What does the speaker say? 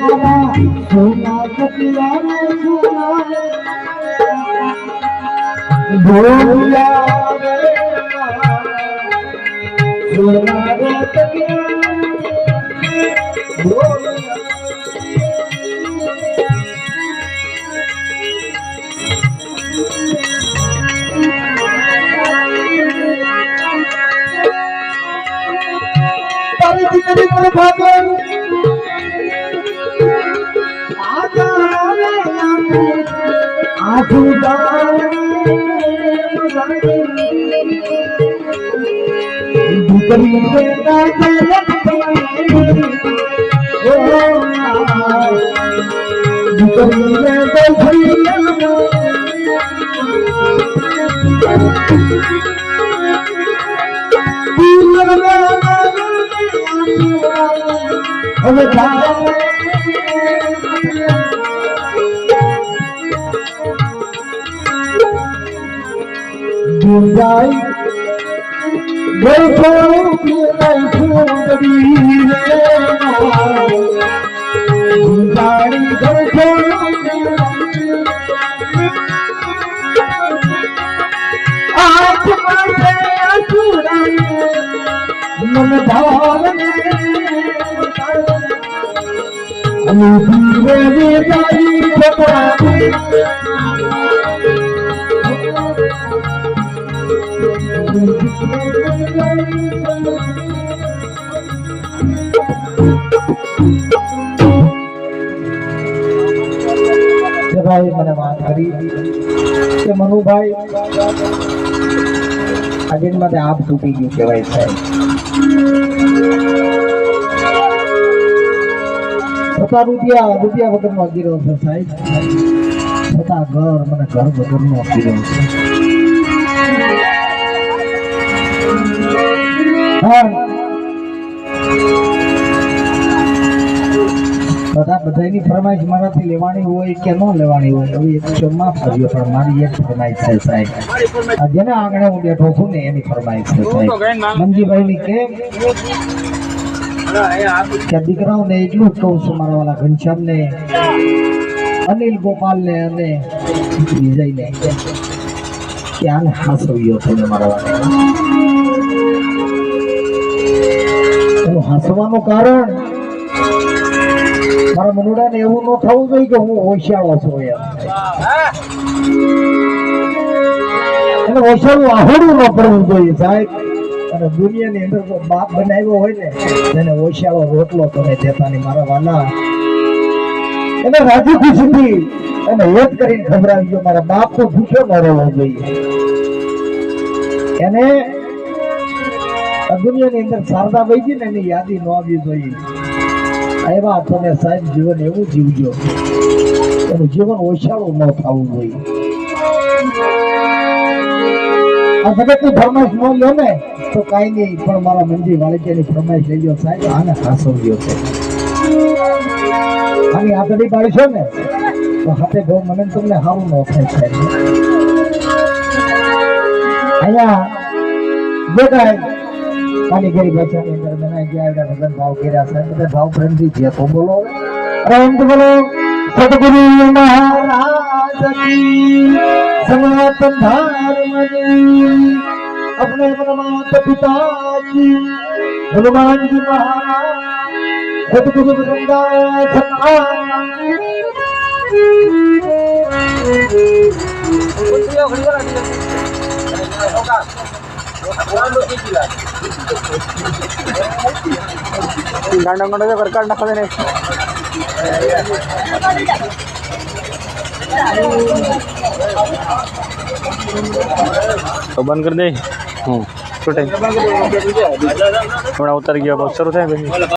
सोना कटिया में भोलिया सोना कटिया भगवान मन भाव भाई मैंने बात करी कि मनु भाई आज मत आप तूटी गयु कहवाय साहेब छता रुपया वगर नो गिरो छे साहेब छता घर मने घर वगर नो गिरो छे बधाई फरमाइश माराथी लेवानी होय के न लेवानी होय तो एक क्षमा करियो पण मारी एक फरमाइश है साहेब आ जेने आंगणे हूँ बैठो छू ने एनी फरमाइश है साहेब मंजी भाई नी के क्या दीकराओ ने एटलू कहूं छू मारा वाला घनश्याम ने अनिल गोपाल ने अने विजय ने क्या हासव्यो छे मारा वाला एनु हासवानो कारण मारा मनुड़ा ने एवं न थवुं जोईए के हूँ होशियारो छुं एम होशियारू आहोडू न पड़वुं जोईए साहेब अने दुनिया ની અંદર જો બાપ બનાવ્યો હોય ને તેને હોશિયારો રોટલો કરે દેતાની મારા વાલા એને રાજી ખુશીથી અને હેત કરીને ખબરાવજો મારા બાપ તો ભૂખ્યો ન રહેવો જોઈએ એને આ દુનિયાની અંદર શારદા વહી ને એની યાદી ન આવવી જોઈએ એવા તમે સાહેબ જીવન એવું જીવજો એનું જીવન ઓછાળું ન થવું જોઈએ આ જગતની ફરમાઈશ ન લ્યો ને તો કાંઈ નહીં પણ મારા મંજી વાળીની ફરમાઈશ લઈ લો સાહેબ આને હાસવજો છે આની આતડી પાડશો ને તો હાથે ગૌ મને તમને સારું ન થાય સાહેબ અહીંયા જે કાંઈ कालीगिरी भाषा के अंदर बनाया गया है भजन भाव के रास्ते में भाव प्रेम दीजिए तो बोलो राम तो बोलो सतगुरु महाराज की सनातन धर्म की अपने माता पिता की हनुमान जी महाराज सतगुरु वृंदावन गांडा वर्क तो बंद कर दे। थोड़ा उतर गया बहुत शुरू थे।